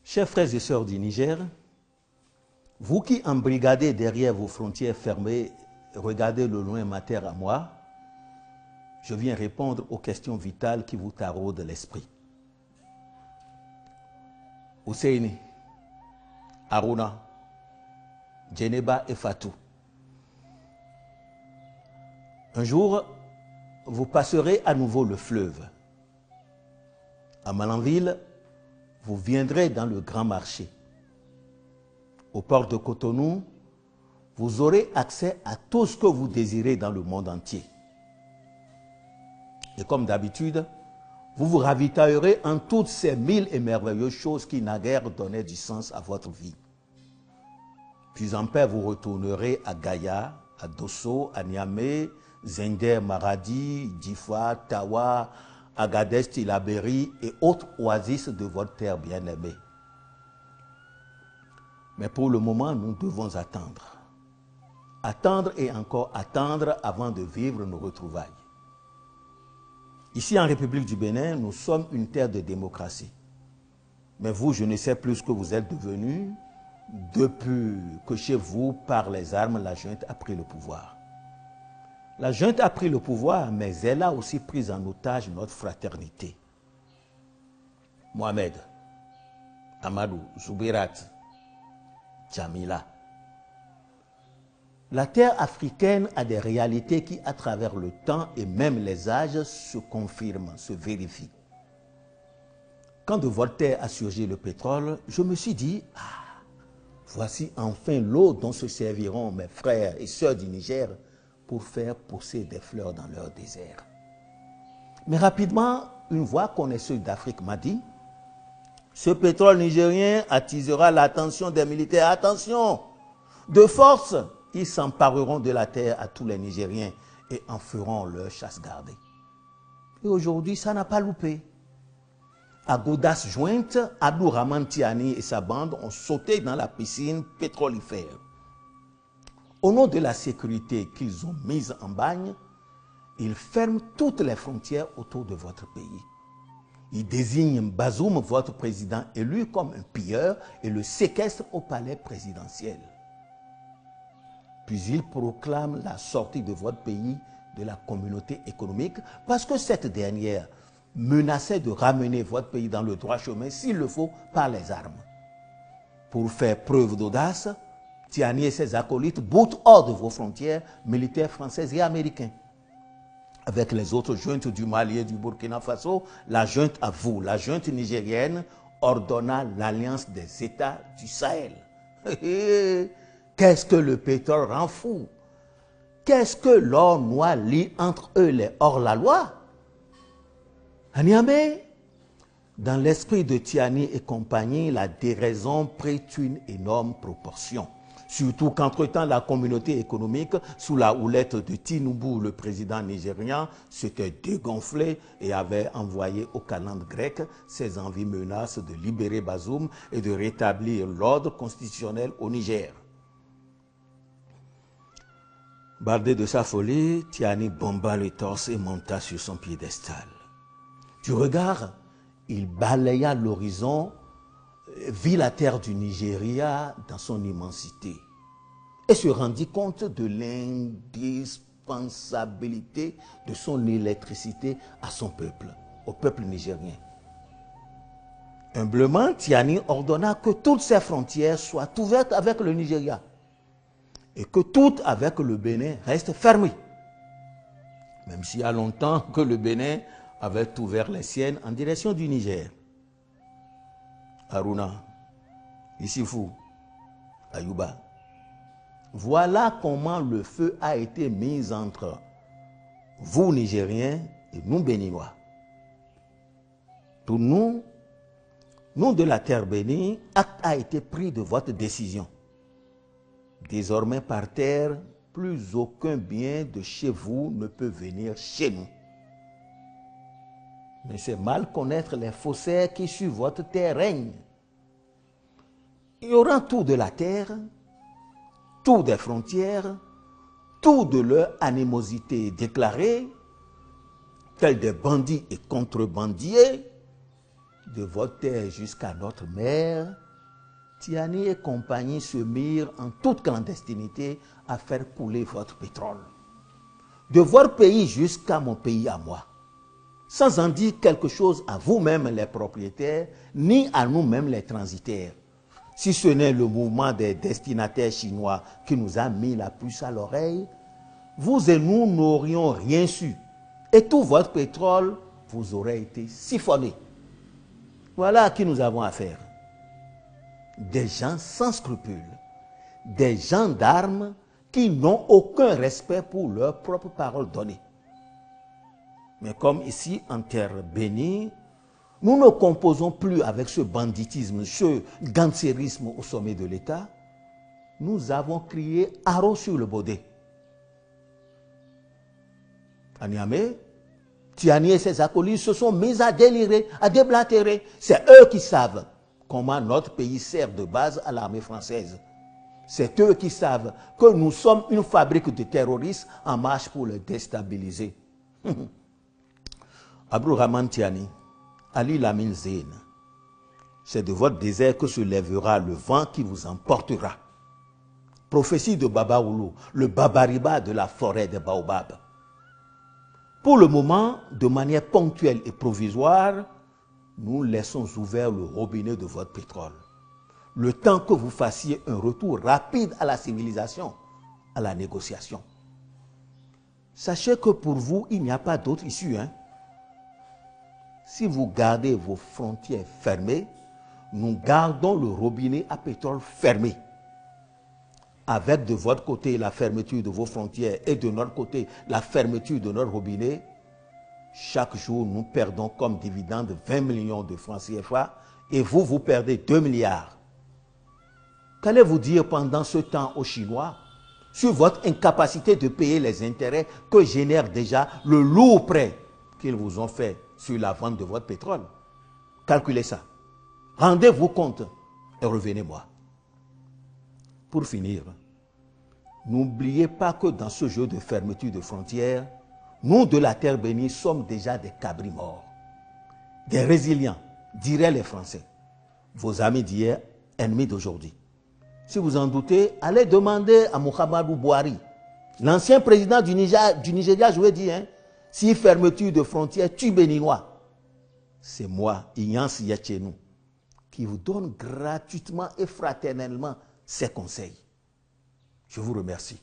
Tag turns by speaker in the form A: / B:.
A: Chers frères et sœurs du Niger, vous qui embrigadez derrière vos frontières fermées, regardez le loin ma terre à moi, je viens répondre aux questions vitales qui vous taraudent l'esprit. Husseini, Aruna, Djeneba et Fatou. Un jour, vous passerez à nouveau le fleuve. À Malanville, vous viendrez dans le grand marché. Au port de Cotonou, vous aurez accès à tout ce que vous désirez dans le monde entier. Et comme d'habitude, vous vous ravitaillerez en toutes ces mille et merveilleuses choses qui naguère donnaient du sens à votre vie. Puis en paix, vous retournerez à Gaïa, à Dosso, à Niamey, Zender, Maradi, Difa, Tawa, Agadez, Tilaberi et autres oasis de votre terre bien-aimée. Mais pour le moment, nous devons attendre. Attendre et encore attendre avant de vivre nos retrouvailles. Ici en République du Bénin, nous sommes une terre de démocratie. Mais vous, je ne sais plus ce que vous êtes devenus depuis que chez vous, par les armes, la junte a pris le pouvoir. La junte a pris le pouvoir, mais elle a aussi pris en otage notre fraternité. Mohamed, Amadou, Zoubirat, Jamila. La terre africaine a des réalités qui, à travers le temps et même les âges, se confirment, se vérifient. Quand de votre terre a surgi le pétrole, je me suis dit, voici enfin l'eau dont se serviront mes frères et sœurs du Niger pour faire pousser des fleurs dans leur désert. Mais rapidement, une voix connaisseuse d'Afrique m'a dit, ce pétrole nigérien attisera l'attention des militaires. Attention, de force, ils s'empareront de la terre à tous les Nigériens et en feront leur chasse gardée. Et aujourd'hui, ça n'a pas loupé. À Godas Jointe, Abdou Rahman Tiani et sa bande ont sauté dans la piscine pétrolifère. Au nom de la sécurité qu'ils ont mise en bagne, ils ferment toutes les frontières autour de votre pays. Ils désignent Bazoum, votre président élu, comme un pilleur et le séquestrent au palais présidentiel. Puis ils proclament la sortie de votre pays de la communauté économique parce que cette dernière menaçait de ramener votre pays dans le droit chemin, s'il le faut, par les armes. Pour faire preuve d'audace, Tiani et ses acolytes boutent hors de vos frontières militaires françaises et américains. Avec les autres juntes du Mali et du Burkina Faso, la junte à vous, la junte nigérienne, ordonna l'alliance des États du Sahel. Qu'est-ce que le pétrole rend fou? Qu'est-ce que l'or noir lie entre eux les hors-la-loi? À Niamey, dans l'esprit de Tiani et compagnie, la déraison prit une énorme proportion. Surtout qu'entre-temps, la communauté économique, sous la houlette de Tinubu, le président nigérian, s'était dégonflée et avait envoyé aux calendes grecques ses envies menaces de libérer Bazoum et de rétablir l'ordre constitutionnel au Niger. Bardé de sa folie, Tiani bomba le torse et monta sur son piédestal. Du regard, il balaya l'horizon, vit la terre du Nigeria dans son immensité et se rendit compte de l'indispensabilité de son électricité à son peuple, au peuple nigérien. Humblement, Tiani ordonna que toutes ses frontières soient ouvertes avec le Nigeria et que toutes avec le Bénin restent fermées. Même s'il y a longtemps que le Bénin avait ouvert les siennes en direction du Niger. Aruna, Issifou, Ayuba. Voilà comment le feu a été mis entre vous, Nigériens, et nous, Béninois. Pour nous, nous de la terre bénie, acte a été pris de votre décision. Désormais, par terre, plus aucun bien de chez vous ne peut venir chez nous. Mais c'est mal connaître les faussaires qui sur votre terre règnent. Ignorant tout de la terre, tout des frontières, tout de leur animosité déclarée, tels des bandits et contrebandiers, de votre terre jusqu'à notre mer, Tiani et compagnie se mirent en toute clandestinité à faire couler votre pétrole. De votre pays jusqu'à mon pays à moi, sans en dire quelque chose à vous-mêmes les propriétaires, ni à nous-mêmes les transitaires. Si ce n'est le mouvement des destinataires chinois qui nous a mis la puce à l'oreille, vous et nous n'aurions rien su. Et tout votre pétrole vous aurait été siphonné. Voilà à qui nous avons affaire. Des gens sans scrupules, des gendarmes qui n'ont aucun respect pour leur propre parole donnée. Mais comme ici, en terre bénie, nous ne composons plus avec ce banditisme, ce gangsterisme au sommet de l'État, nous avons crié haro sur le baudet. À Niamey, Tiani et ses acolytes se sont mis à délirer, à déblatérer. C'est eux qui savent comment notre pays sert de base à l'armée française. C'est eux qui savent que nous sommes une fabrique de terroristes en marche pour le déstabiliser. Abdourahmane Tiani, Ali Lamine Zeyn, c'est de votre désert que se lèvera le vent qui vous emportera. Prophétie de Baba Oulu, le Babariba de la forêt des Baobabs. Pour le moment, de manière ponctuelle et provisoire, nous laissons ouvert le robinet de votre pétrole. Le temps que vous fassiez un retour rapide à la civilisation, à la négociation. Sachez que pour vous, il n'y a pas d'autre issue. Si vous gardez vos frontières fermées, nous gardons le robinet à pétrole fermé. Avec de votre côté la fermeture de vos frontières et de notre côté la fermeture de notre robinet, chaque jour nous perdons comme dividende 20 millions de francs CFA et vous, vous perdez 2 milliards. Qu'allez-vous dire pendant ce temps aux Chinois sur votre incapacité de payer les intérêts que génère déjà le lourd prêt qu'ils vous ont fait sur la vente de votre pétrole? Calculez ça. Rendez-vous compte et revenez-moi. Pour finir, n'oubliez pas que dans ce jeu de fermeture de frontières, nous de la terre bénie sommes déjà des cabris morts. Des résilients, diraient les Français. Vos amis d'hier, ennemis d'aujourd'hui. Si vous en doutez, allez demander à Muhammadu Buhari, l'ancien président du Nigeria, je vous ai dit, si fermeture de frontières tue Béninois, c'est moi, Ignace Yetchenou, qui vous donne gratuitement et fraternellement ces conseils. Je vous remercie.